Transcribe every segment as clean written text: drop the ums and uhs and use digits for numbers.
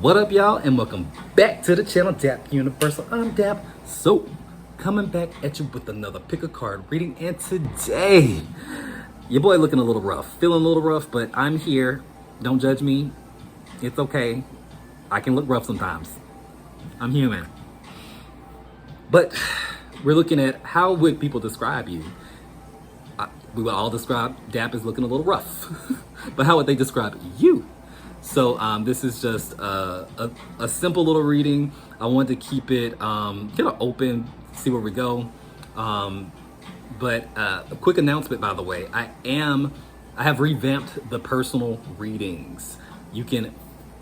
What up, y'all, and welcome back to the channel, Dap Universal. I'm Dap. So, coming back at you with another pick a card reading, and today, your boy looking a little rough, feeling a little rough, but I'm here. Don't judge me. It's okay. I can look rough sometimes. I'm human. But we're looking at how would people describe you. We would all describe Dap as looking a little rough, but how would they describe you? So this is just a simple little reading. I wanted to keep it kind of open, see where we go. But a quick announcement, by the way, I have revamped the personal readings. You can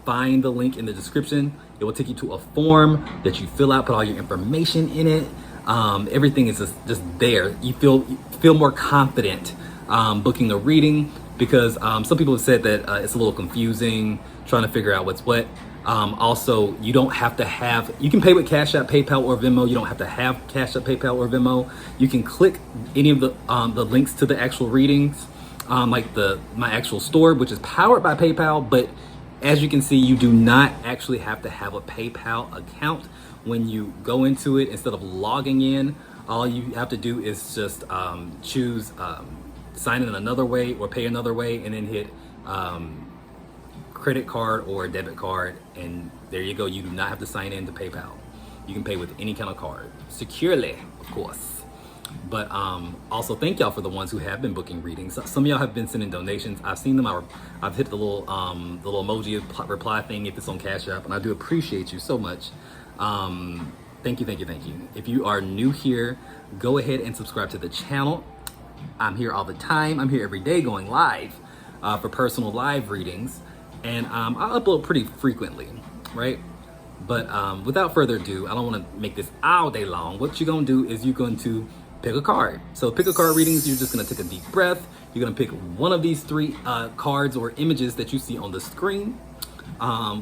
find the link in the description. It will take you to a form that you fill out, put all your information in it. Everything is just there. You feel more confident booking a reading, because some people have said that it's a little confusing trying to figure out what's what. Also, you don't have to have, you can pay with CashApp, PayPal, or Venmo. You don't have to have CashApp, PayPal, or Venmo. You can click any of the links to the actual readings, like my actual store, which is powered by PayPal. But as you can see, you do not actually have to have a PayPal account when you go into it. Instead of logging in, all you have to do is just choose sign in another way or pay another way, and then hit credit card or debit card, and there you go. You do not have to sign in to PayPal. You can pay with any kind of card, securely, of course. But also thank y'all for the ones who have been booking readings. Some of y'all have been sending donations. I've seen them. I've hit the little emoji reply thing if it's on Cash App, and I do appreciate you so much. Thank you. If you are new here, go ahead and subscribe to the channel. I'm here all the time. I'm here every day going live for personal live readings, and I upload pretty frequently, right? But without further ado, I don't want to make this all day long. What you're going to do is you're going to pick a card. So pick a card readings, you're just going to take a deep breath. You're going to pick one of these three cards or images that you see on the screen.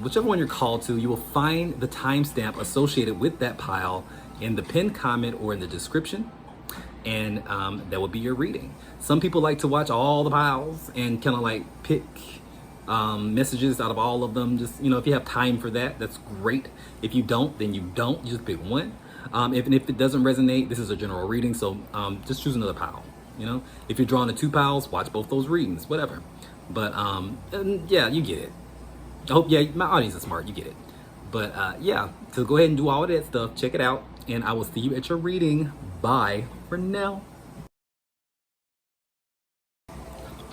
Whichever one you're called to, you will find the timestamp associated with that pile in the pinned comment or in the description. And that would be your reading. Some people like to watch all the piles and kind of like pick messages out of all of them. Just, you know, if you have time for that, that's great. If you don't, then you don't. You just pick one. If it doesn't resonate, this is a general reading, so just choose another pile. You know, if you're drawn to two piles, watch both those readings, whatever. But yeah, you get it. I hope, yeah, my audience is smart. You get it. But yeah, so go ahead and do all of that stuff. Check it out, and I will see you at your reading. Bye for now.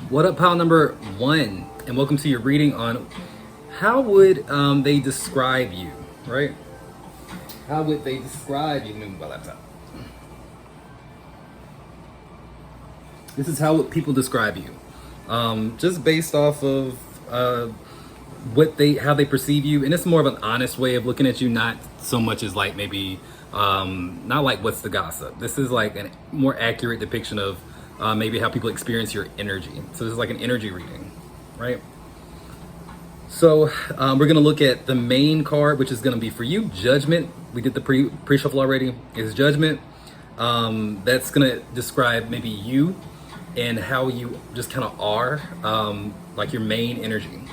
What up, pile number 1, and welcome to your reading on how would they describe you, right? How would they describe you? Move my laptop. This is how people describe you, just based off of how they perceive you, and it's more of an honest way of looking at you, not so much as like maybe not like what's the gossip. This is like a more accurate depiction of maybe how people experience your energy. So this is like an energy reading, right? So we're gonna look at the main card, which is gonna be for you, Judgment. We did the pre-shuffle already. Is Judgment. That's gonna describe maybe you and how you just kind of are, like your main energy.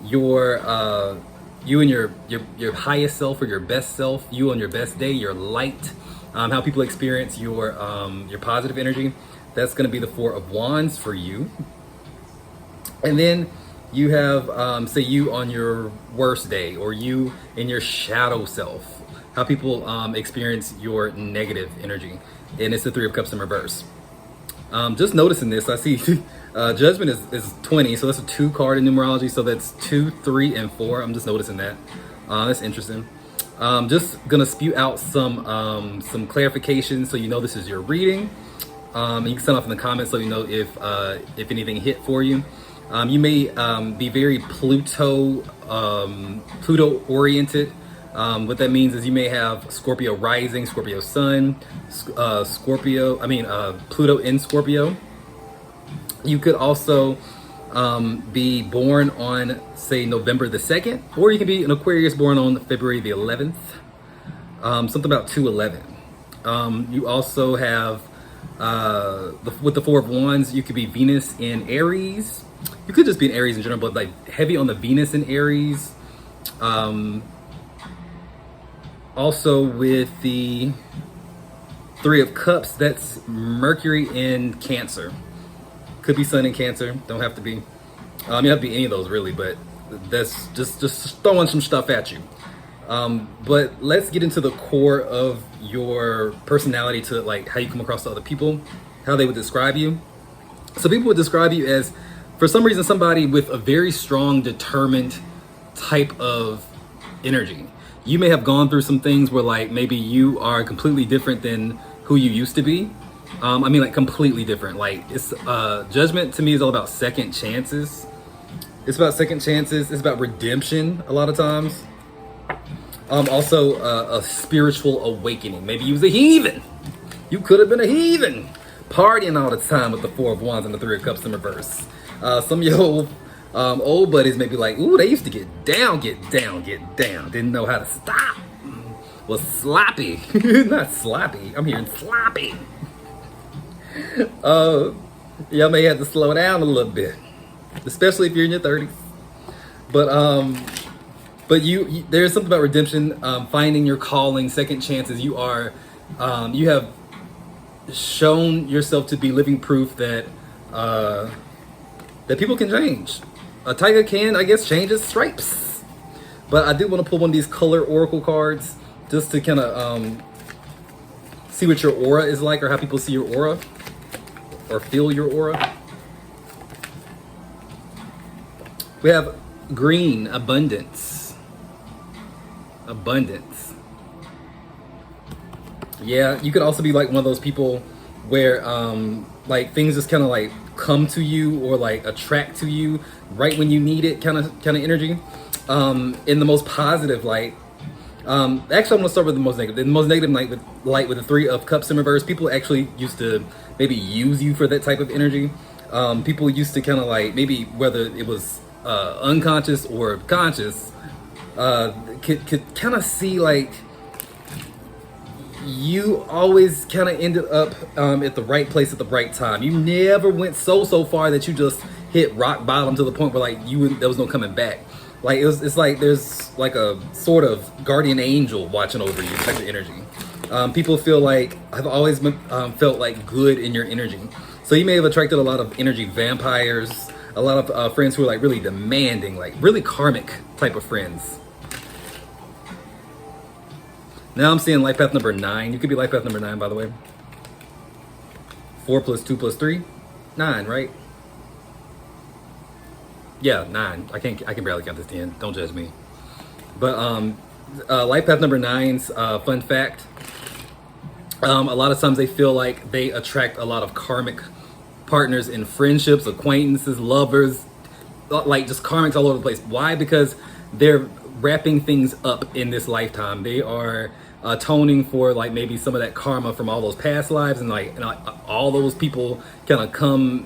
You and your highest self, or your best self, you on your best day, your light, how people experience your positive energy. That's going to be the Four of Wands for you. And then you have, say, you on your worst day, or you in your shadow self, how people experience your negative energy. And it's the Three of Cups in reverse. Just noticing this, I see Judgment is 20, so that's a 2 card in numerology, so that's 2, 3, and 4. I'm just noticing that. That's interesting. Just gonna spew out some clarification so you know this is your reading. You can send off in the comments so you know if anything hit for you. You may be very Pluto oriented. What that means is you may have Scorpio rising, Scorpio sun, Pluto in Scorpio. You could also be born on, say, November the 2nd, or you could be an Aquarius born on February the 11th. Something about 2/11. You also have, with the Four of Wands, you could be Venus in Aries. You could just be in Aries in general, but like heavy on the Venus in Aries. Also with the Three of Cups, that's Mercury in Cancer. Could be Sun in Cancer, don't have to be. You don't have to be any of those really, but that's just throwing some stuff at you. But let's get into the core of your personality, to like how you come across to other people, how they would describe you. So people would describe you as, for some reason, somebody with a very strong, determined type of energy. You may have gone through some things where like maybe you are completely different than who you used to be. I mean, like completely different. Like it's Judgment to me is all about second chances. It's about second chances. It's about redemption a lot of times. Also a spiritual awakening. Maybe you was a heathen. You could have been a heathen, partying all the time with the Four of Wands and the Three of Cups in reverse. Some of your old buddies may be like, ooh, they used to get down. Didn't know how to stop. Was sloppy. Not sloppy. I'm hearing sloppy. Y'all may have to slow down a little bit, especially if you're in your 30s. But you there's something about redemption, finding your calling, second chances. You have shown yourself to be living proof that that people can change. A tiger can, I guess, change its stripes. But I do want to pull one of these color oracle cards just to kind of see what your aura is like, or how people see your aura or feel your aura. We have green, abundance. Yeah, you could also be like one of those people where like things just kind of like come to you or like attract to you right when you need it, kind of energy. In the most positive light. Actually, I'm gonna start with the most negative. The most negative light with the Three of Cups in reverse. People actually used to maybe use you for that type of energy. People used to kind of like, maybe whether it was unconscious or conscious, could kind of see like you always kind of ended up at the right place at the right time. You never went so far that you just hit rock bottom to the point where like there was no coming back. Like it's like there's like a sort of guardian angel watching over you type of energy. People feel like, I've always been, felt like good in your energy. So you may have attracted a lot of energy vampires, a lot of friends who are like really demanding, like really karmic type of friends. Now I'm seeing life path number 9. You could be life path number 9, by the way. 4 plus 2 plus 3, 9, right? Yeah, 9. I can barely count this 10. Don't judge me. But life path number 9's fun fact. A lot of times they feel like they attract a lot of karmic partners in friendships, acquaintances, lovers, like just karmics all over the place. Why? Because they're wrapping things up in this lifetime. They are atoning for like maybe some of that karma from all those past lives, and like all those people kind of come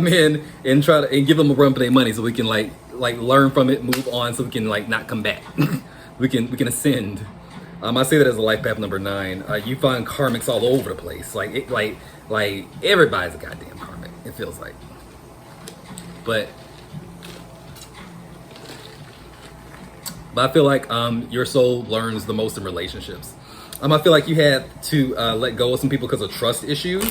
in and try to and give them a run for their money, so we can like learn from it, move on, so we can like not come back. we can ascend. I say that as a life path number 9. You find karmics all over the place. Like everybody's a goddamn karmic, it feels like. But I feel like your soul learns the most in relationships. I feel like you had to let go of some people because of trust issues.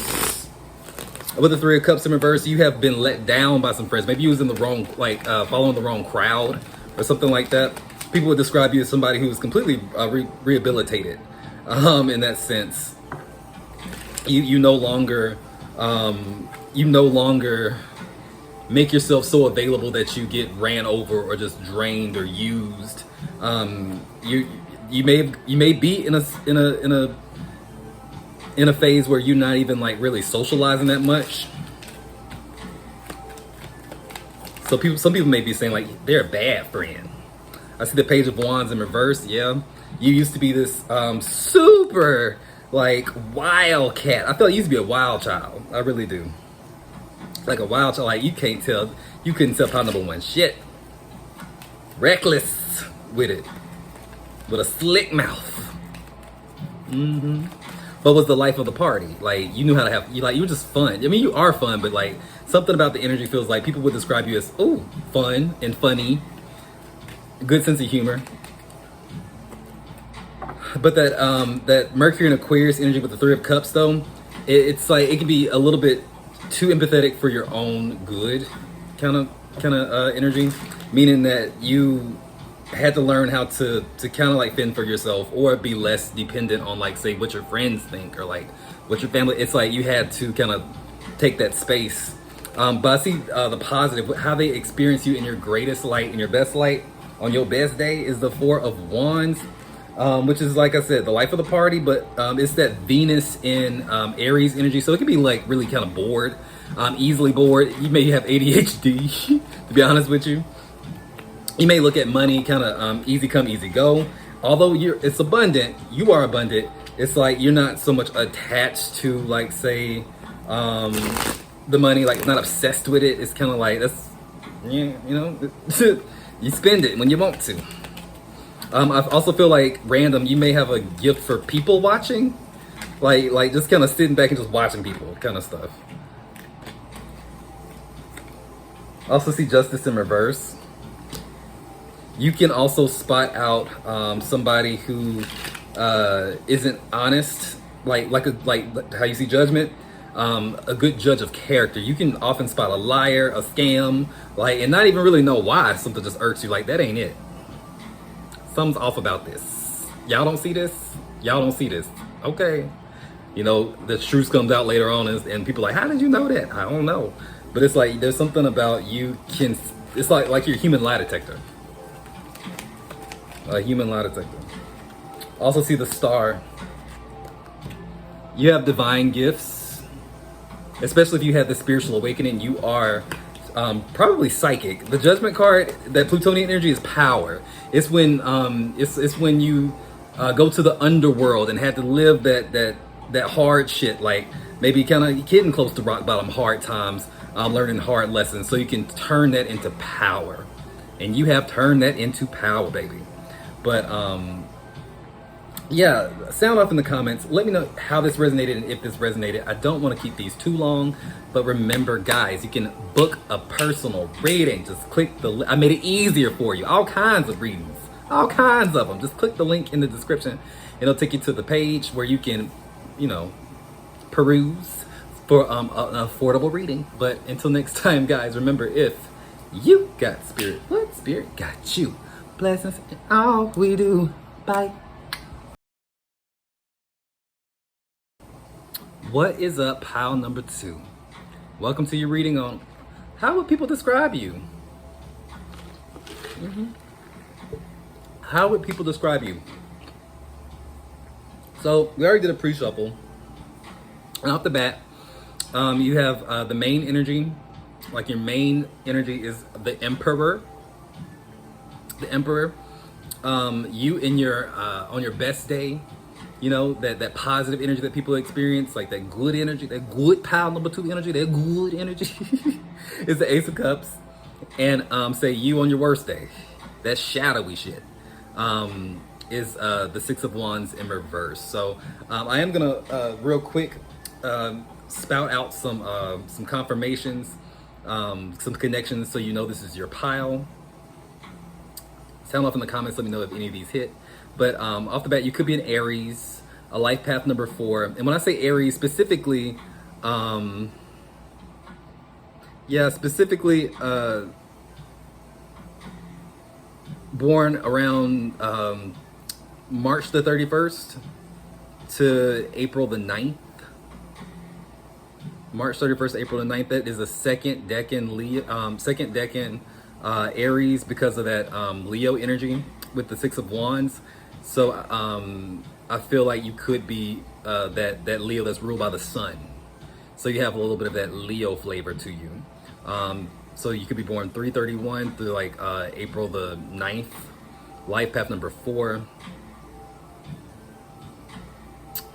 With the Three of Cups in reverse, you have been let down by some friends. Maybe you was in the wrong, following the wrong crowd or something like that. People would describe you as somebody who was completely rehabilitated in that sense. You no longer make yourself so available that you get ran over or just drained or used. You may be in a phase where you're not even like really socializing that much. So some people may be saying like they're a bad friend. I see the Page of Wands in reverse. Yeah, you used to be this super like wild cat. I felt you used to be a wild child. I really do. Like a wild child. Like you couldn't tell pile number 1 shit. Reckless with it, with a slick mouth. But was the life of the party. Like you knew how to have. You were just fun. I mean, you are fun, but like something about the energy feels like people would describe you as fun and funny. good sense of humor. But that Mercury and Aquarius energy with the Three of Cups, though, it's like it can be a little bit too empathetic for your own good, kind of energy, meaning that you had to learn how to kind of like fend for yourself or be less dependent on, like, say, what your friends think or like what your family. It's like you had to kind of take that space. But I see the positive, how they experience you in your greatest light, in your best light, on your best day, is the Four of Wands. Which is, like I said, the life of the party, but it's that Venus in Aries energy. So it can be like really kind of bored, easily bored. You may have ADHD, to be honest with you. You may look at money kind of easy come, easy go. Although it's abundant, you are abundant. It's like you're not so much attached to, like, say, the money, like not obsessed with it. It's kind of like, that's, you know, you spend it when you want to. I also feel like random, you may have a gift for people watching, like just kind of sitting back and just watching people kind of stuff. Also see Justice in reverse. You can also spot out somebody who isn't honest, like how you see Judgment. A good judge of character. You can often spot a liar, a scam, like, and not even really know why something just irks you. Like, that ain't it. Something's off about this. Y'all don't see this? Y'all don't see this. Okay. You know, the truth comes out later on and people are like, how did you know that? I don't know. But it's like, there's something about it's like you're a human lie detector. A human lie detector. Also see the Star. You have divine gifts. Especially if you have the spiritual awakening, you are probably psychic. The Judgment card, that Plutonian energy, is power. It's when it's when you go to the underworld and had to live that hard shit, like maybe kind of getting close to rock bottom, hard times, learning hard lessons, so you can turn that into power. And you have turned that into power, baby. But yeah, sound off in the comments. Let me know how this resonated and if this resonated. I don't want to keep these too long, but remember, guys, you can book a personal reading. Just click the I made it easier for you. All kinds of readings, all kinds of them. Just click the link in the description. It'll take you to the page where you can, you know, peruse for an affordable reading. But until next time, guys, remember, if you got spirit, what spirit got you? Blessings in all we do. Bye. What is up, pile number 2? Welcome to your reading on how would people describe you? How would people describe you? So we already did a pre-shuffle. And off the bat, you have the main energy. Like, your main energy is the Emperor. The Emperor. You in your on your best day, you know, that positive energy that people experience, like that good energy, that good pile number 2 energy, that good energy is the Ace of Cups. And say you on your worst day, that shadowy shit, is the Six of Wands in reverse. So I am gonna real quick spout out some confirmations, some connections, so you know this is your pile. Sound off in the comments, let me know if any of these hit. But off the bat, you could be an Aries, a life path number 4. And when I say Aries, specifically, born around March the 31st to April the 9th. March 31st, April the 9th. That is a second decan Aries, because of that Leo energy with the Six of Wands. So I feel like you could be that Leo that's ruled by the sun. So you have a little bit of that Leo flavor to you. So you could be born 3/31 through like April the 9th. Life path number 4.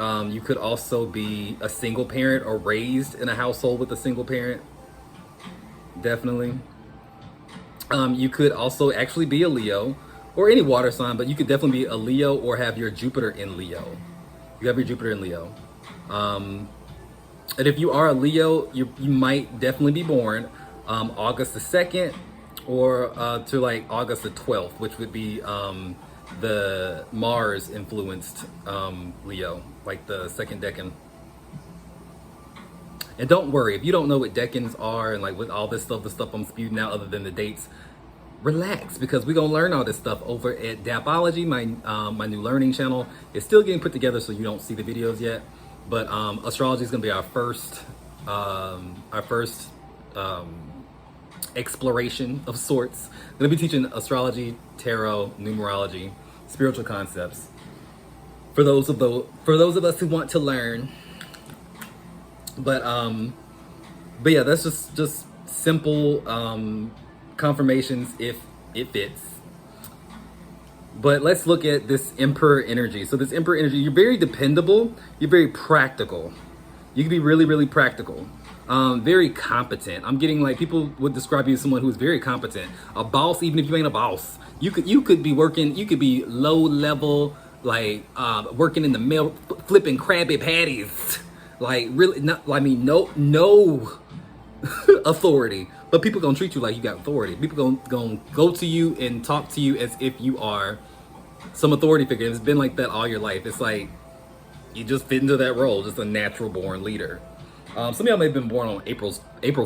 You could also be a single parent or raised in a household with a single parent. Definitely. You could also actually be a Leo, or any water sign, but you could definitely be a Leo or have your Jupiter in Leo. You have your Jupiter in Leo. And if you are a Leo, you might definitely be born August the 2nd or to like August the 12th, which would be the Mars influenced Leo, like the second decan. And don't worry, if you don't know what decans are and like with all this stuff, the stuff I'm spewing out other than the dates, relax, because we're gonna learn all this stuff over at DapUnderwood, my new learning channel. It's still getting put together, so you don't see the videos yet. But astrology is gonna be our first exploration of sorts. I'm gonna be teaching astrology, tarot, numerology, spiritual concepts for those of us who want to learn. But yeah, that's just simple confirmations if it fits. But let's look at this Emperor energy. So this Emperor energy, you're very dependable, you're very practical. You can be really, really practical. Very competent. I'm getting like people would describe you as someone who's very competent. A boss, even if you ain't a boss. You could be working, you could be low level, like working in the mail, flipping Krabby Patties. Like really, not, I mean, no authority, but people gonna treat you like you got authority. People gonna go to you and talk to you as if you are some authority figure. It's been like that all your life. It's like you just fit into that role, just a natural born leader. Some of y'all may have been born on April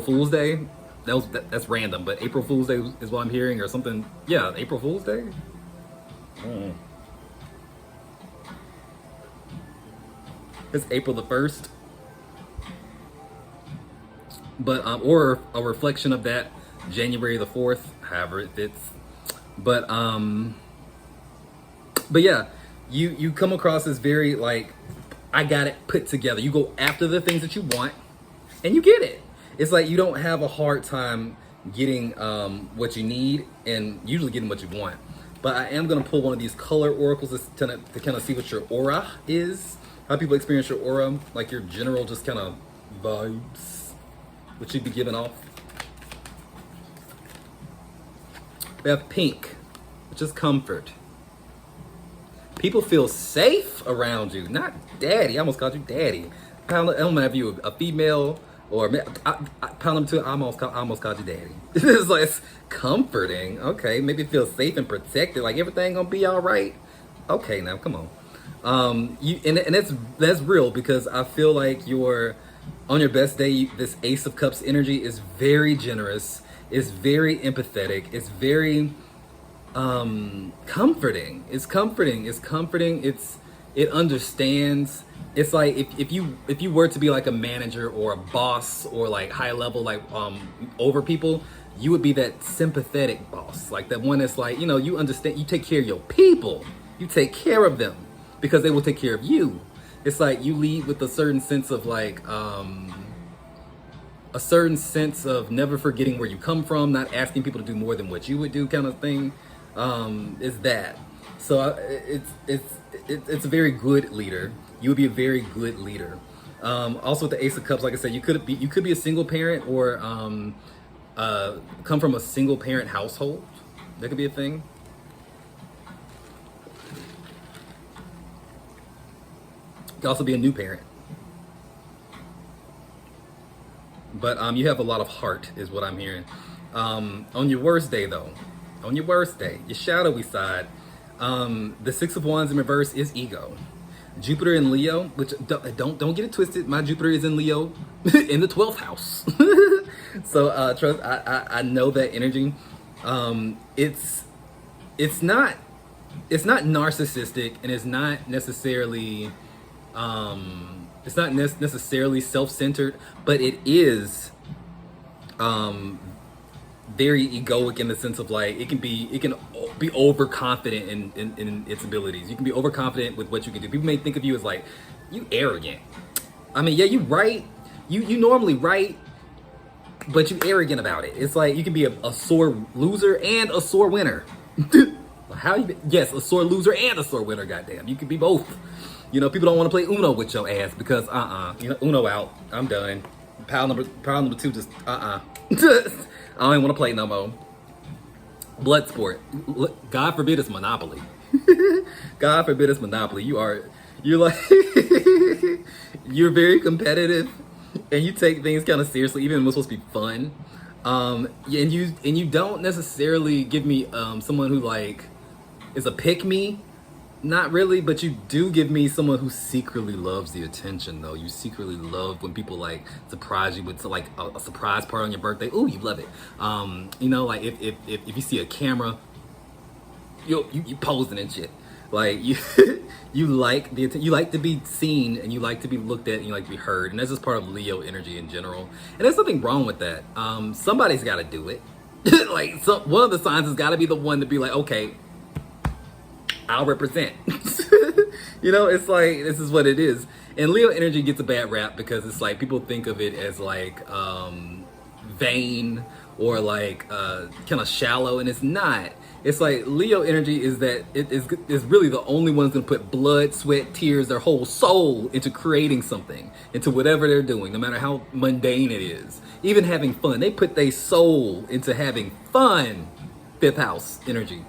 Fool's Day. That's random, but April Fool's Day is what I'm hearing, or something. Yeah, April Fool's Day. It's April the 1st. But or a reflection of that, January the 4th, however it fits. But yeah, you come across as very like, I got it put together. You go after the things that you want and you get it. It's like you don't have a hard time getting what you need and usually getting what you want. But I am gonna pull one of these color oracles to kind of see what your aura is, how people experience your aura, like your general just kind of vibes, which you'd be giving off. We have pink, which is comfort. People feel safe around you, not daddy. I almost called you daddy. I don't know if you a female or pound number 2. I almost called you daddy. It's like it's comforting. Okay, maybe feel safe and protected. Like everything gonna be all right. Okay, now come on. That's real, because I feel like you're on your best day. This Ace of Cups energy is very generous. It's very empathetic. It's very comforting. It's comforting. It understands. It's like if you were to be like a manager or a boss or like high level, like over people, you would be that sympathetic boss, like that one that's like, you understand, you take care of your people, you take care of them because they will take care of you. It's like you lead with a certain sense of like a certain sense of never forgetting where you come from, not asking people to do more than what you would do, kind of thing. Is that so? It's a very good leader. You would be a very good leader. Also with the Ace of Cups, like I said, you could be a single parent or come from a single parent household. That could be a thing. You could also be a new parent. But you have a lot of heart, is what I'm hearing. On your worst day, though, your shadowy side, the 6 of Wands in reverse is ego. Jupiter in Leo, which don't get it twisted. My Jupiter is in Leo, in the 12th house. So trust, I know that energy. It's not narcissistic, and it's not necessarily necessarily self-centered, but it is very egoic in the sense of like it can be overconfident in its abilities. You can be overconfident with what you can do. People may think of you as like, you arrogant. I mean, yeah, you right. You normally right, but you arrogant about it. It's like you can be a sore loser and a sore winner. Yes, a sore loser and a sore winner, goddamn. You can be both. People don't want to play Uno with your ass because Uno out. I'm done. Pile number 2 just I don't even want to play no more. Blood sport. God forbid it's Monopoly. God forbid it's Monopoly. You're like you're very competitive and you take things kind of seriously, even when it's supposed to be fun. Yeah, and you don't necessarily give me someone who like is a pick me. Not really, but you do give me someone who secretly loves the attention, though. You secretly love when people like surprise you with like a surprise party on your birthday. Ooh, you love it. You know, like if you see a camera, you posing and shit. Like you you like you like to be seen, and you like to be looked at, and you like to be heard, and that's just part of Leo energy in general. And there's nothing wrong with that. Somebody's got to do it. Like one of the signs has got to be the one to be like, okay, I'll represent. You know, it's like, this is what it is. And Leo energy gets a bad rap because it's like people think of it as like vain or like kind of shallow, and it's not. It's like Leo energy is that it is really the only one's gonna put blood, sweat, tears, their whole soul into creating something, into whatever they're doing, no matter how mundane it is. Even having fun, they put their soul into having fun. Fifth house energy.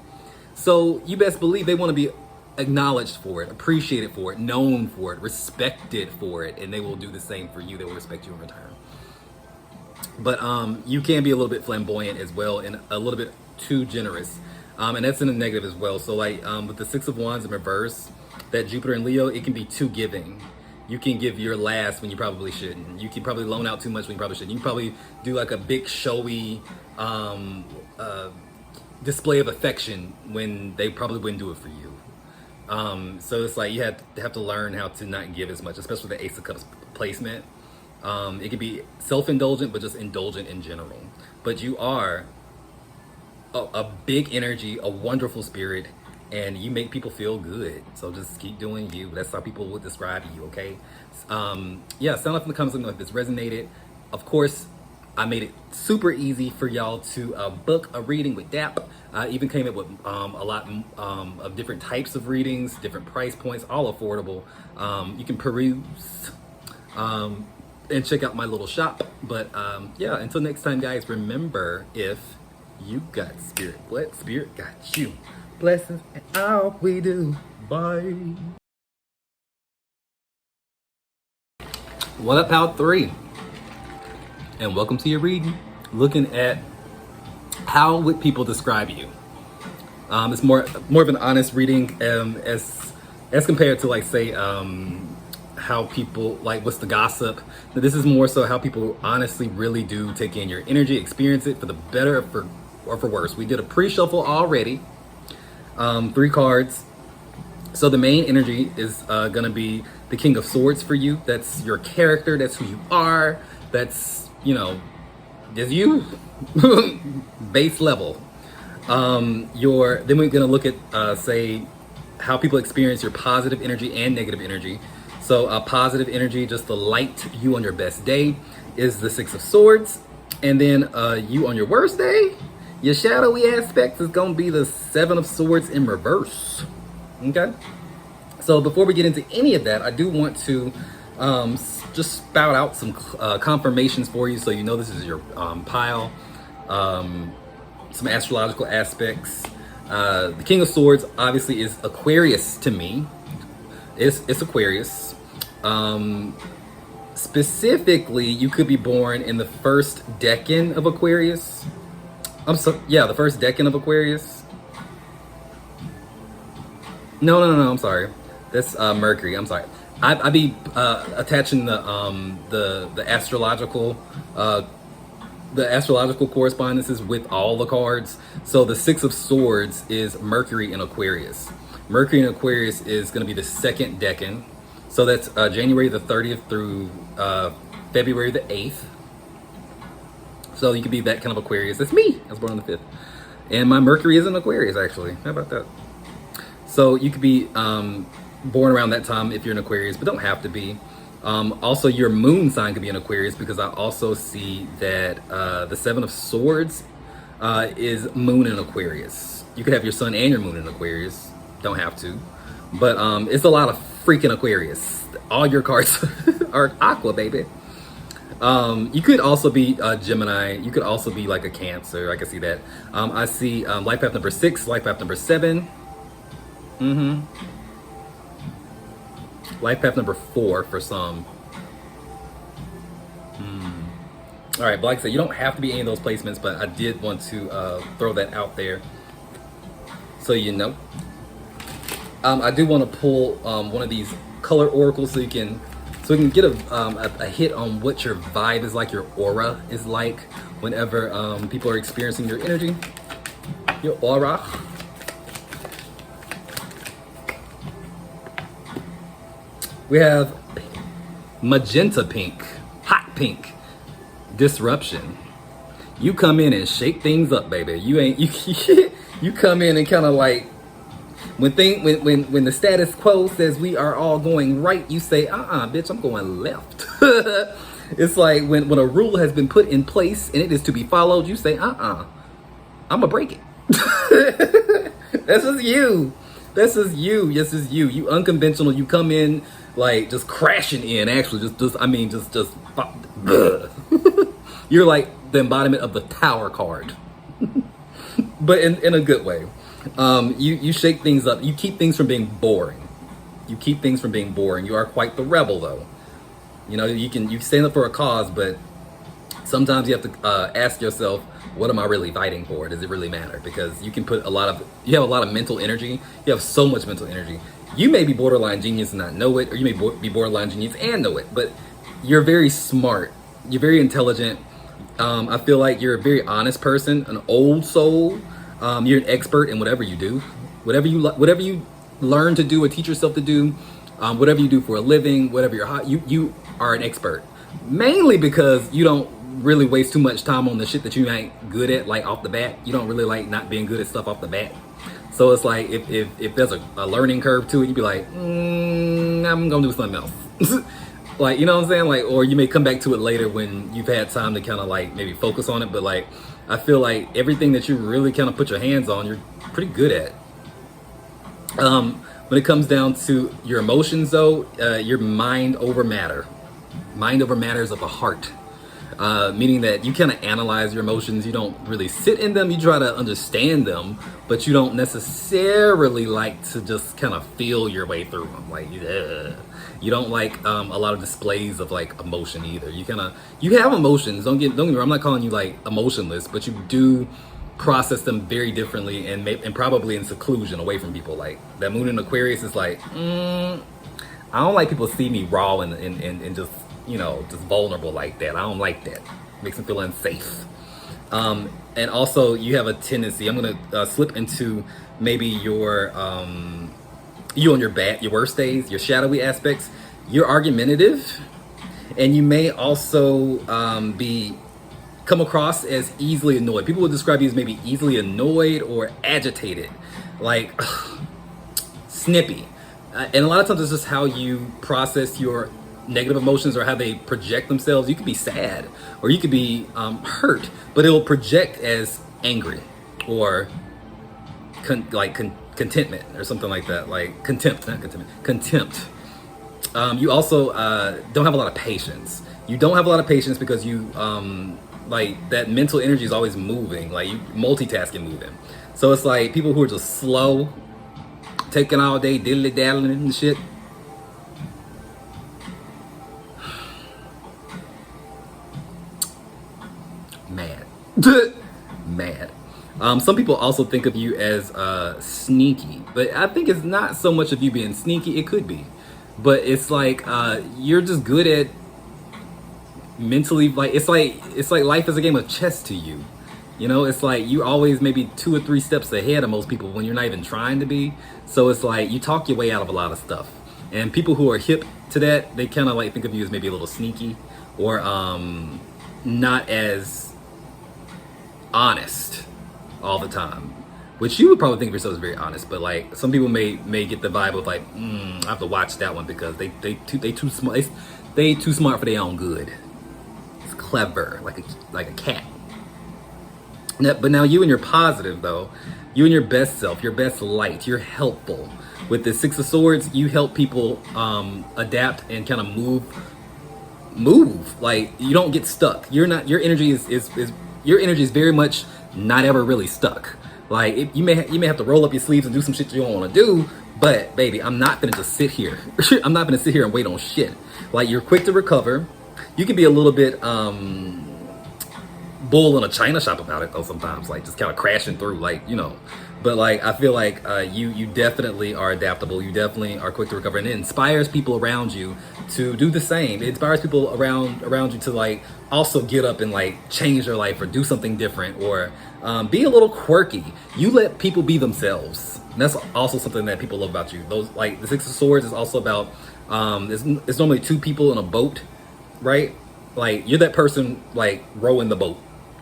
So you best believe they want to be acknowledged for it, appreciated for it, known for it, respected for it, and they will do the same for you. They will respect you in return. But you can be a little bit flamboyant as well, and a little bit too generous, and that's in the negative as well. So like with the Six of Wands in reverse, that Jupiter in Leo, it can be too giving. You can give your last when you probably shouldn't. You can probably loan out too much when you probably shouldn't. You can probably do like a big showy display of affection when they probably wouldn't do it for you. So it's like you have to learn how to not give as much, especially the Ace of Cups placement. It can be self-indulgent, but just indulgent in general. But you are a big energy, a wonderful spirit, and you make people feel good. So just keep doing you. That's how people would describe you, okay? Yeah, sound off in the comments if this resonated. Of course, I made it super easy for y'all to book a reading with Dap. I even came up with a lot of different types of readings, different price points, all affordable. You can peruse and check out my little shop. But yeah, until next time, guys, remember, if you got spirit, what spirit got you? Blessings and all we do. Bye. What up, pal 3? And welcome to your reading, looking at how would people describe you. It's more of an honest reading, as compared to like say how people like what's the gossip. Now, this is more so how people honestly really do take in your energy, experience it for the better or for worse. We did a pre-shuffle already, 3 cards. So the main energy is gonna be the King of Swords for you. That's your character. That's who you are. That's, you know, there's you. Base level. Then we're gonna look at say how people experience your positive energy and negative energy. So positive energy, just the light you on your best day, is the Six of Swords. And then you on your worst day, your shadowy aspects is gonna be the Seven of Swords in reverse. Okay? So before we get into any of that, I do want to just spout out some confirmations for you, so you know this is your pile. Some astrological aspects. The King of Swords obviously is Aquarius to me. It's Aquarius. Specifically, you could be born in the first decan of Aquarius. The first decan of Aquarius. No, I'm sorry. That's Mercury. I'm sorry. I'd be attaching the astrological correspondences with all the cards. So the Six of Swords is Mercury in Aquarius. Mercury in Aquarius is going to be the second decan. So that's January the 30th through February the 8th. So you could be that kind of Aquarius. That's me. I was born on the 5th. And my Mercury is in Aquarius, actually. How about that? So you could be born around that time if you're in Aquarius, but don't have to be. Also, your moon sign could be in Aquarius, because I also see that the Seven of Swords is moon in Aquarius. You could have your sun and your moon in Aquarius. Don't have to. But it's a lot of freaking Aquarius. All your cards are aqua, baby. You could also be Gemini. You could also be like a Cancer. I can see that. I see life path number 6, life path number 7. Life path number 4 for some. All right, but like I said, you don't have to be any of those placements, but I did want to throw that out there so you know. I do want to pull one of these color oracles so we can get a hit on what your vibe is like, your aura is like whenever people are experiencing your energy, your aura. We have magenta pink, hot pink, disruption. You come in and shake things up, baby. You come in and kind of like when the status quo says we are all going right, you say, bitch, I'm going left. It's like when a rule has been put in place and it is to be followed, you say, I'ma break it. That's just you. This is you. Yes, is you. You unconventional. You come in like just crashing in. Actually, just you're like the embodiment of the Tower card, but in a good way. You shake things up. You keep things from being boring. You are quite the rebel, though. You know, you stand up for a cause, but sometimes you have to ask yourself, what am I really fighting for? Does it really matter? Because you have a lot of mental energy. You have so much mental energy. You may be borderline genius and not know it, or you may be borderline genius and know it, but you're very smart. You're very intelligent. I feel like you're a very honest person, an old soul. You're an expert in whatever you do. Whatever you learn to do or teach yourself to do, whatever you do for a living, whatever you are an expert. Mainly because you don't really waste too much time on the shit that you ain't good at, like off the bat. You don't really like not being good at stuff off the bat. So it's like if there's a learning curve to it, you'd be like, I'm gonna do something else. Like, you know what I'm saying? Like, or you may come back to it later when you've had time to kind of like maybe focus on it. But like, I feel like everything that you really kind of put your hands on, you're pretty good at. When it comes down to your emotions, though, your mind over matter. Mind over matter is of the heart. Meaning that you kind of analyze your emotions. You don't really sit in them. You try to understand them, but you don't necessarily like to just kind of feel your way through them. Like, you don't like a lot of displays of like emotion either. You have emotions. Don't get me wrong. I'm not calling you like emotionless, but you do process them very differently and probably in seclusion, away from people. Like that moon in Aquarius is like, I don't like people see me raw and just, just vulnerable like that. I don't like that. Makes me feel unsafe. And also you have a tendency, I'm gonna slip into maybe your you on your worst days, your shadowy aspects. You're argumentative, and you may also come across as easily annoyed. People would describe you as maybe easily annoyed or agitated, like snippy. And a lot of times it's just how you process your negative emotions or how they project themselves. You could be sad or you could be hurt, but it'll project as angry or contentment or something like that, like contempt, not contentment, contempt. You also don't have a lot of patience. You don't have a lot of patience because you like that mental energy is always moving, like you multitasking, moving. So it's like people who are just slow, taking all day diddly daddling and shit. Mad. Mad. Some people also think of you as sneaky, but I think it's not so much of you being sneaky. It could be, but it's like you're just good at mentally, like it's like life is a game of chess to you. It's like you always maybe 2 or 3 steps ahead of most people when you're not even trying to be. So it's like you talk your way out of a lot of stuff. And people who are hip to that, they kind of like think of you as maybe a little sneaky or not as honest all the time, which you would probably think of yourself as very honest. But like some people may get the vibe of like, I have to watch that one because they too smart. They too smart for their own good. It's clever, like a cat. But now you and your positive though, you and your best self, your best light, you're helpful. With the 6 of Swords, you help people adapt and kind of move. Like you don't get stuck. Your energy is very much not ever really stuck. Like you may have to roll up your sleeves and do some shit you don't want to do, but baby, I'm not gonna just sit here. I'm not gonna sit here and wait on shit. Like you're quick to recover. You can be a little bit bull in a china shop about it though sometimes, like just kind of crashing through, like, you know. But like I feel like you definitely are adaptable. You definitely are quick to recover, and it inspires people around you to do the same. It inspires people around you to like also get up and like change their life or do something different or be a little quirky. You let people be themselves. And that's also something that people love about you. Those, like the Six of Swords is also about it's normally two people in a boat, right? Like you're that person like rowing the boat,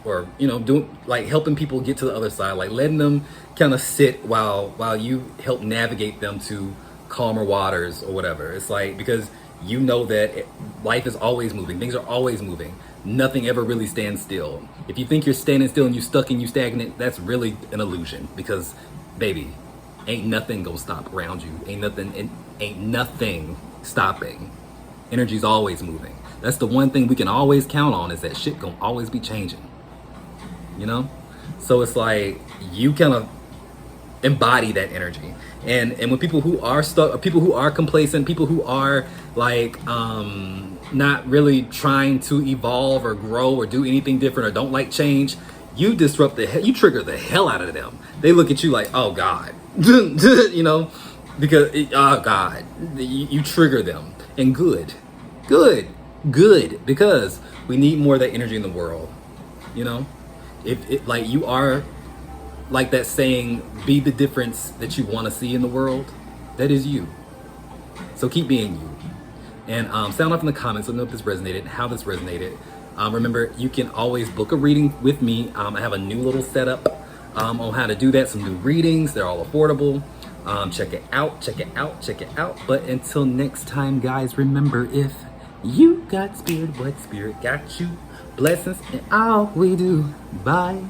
or you know, doing like helping people get to the other side, like letting them kind of sit while you help navigate them to calmer waters or whatever. It's like, because you know that life is always moving, things are always moving, nothing ever really stands still. If you think you're standing still and you stuck and you stagnant, that's really an illusion, because baby, ain't nothing gonna stop around you. Ain't nothing stopping. Energy's always moving. That's the one thing we can always count on, is that shit gonna always be changing. You know? So it's like you kind of embody that energy. And when people who are stuck, or people who are complacent, people who are like not really trying to evolve or grow or do anything different or don't like change, you disrupt you trigger the hell out of them. They look at you like, oh God, you know, because oh God, you trigger them. And good, because we need more of that energy in the world. You know, if it, like you are like that saying, be the difference that you want to see in the world. That is you. So keep being you. And sound off in the comments. Let me know if this resonated, how this resonated. Remember, you can always book a reading with me. I have a new little setup on how to do that. Some new readings. They're all affordable. Check it out. But until next time, guys, remember, if you got spirit, what spirit got you? Blessings in all we do. Bye.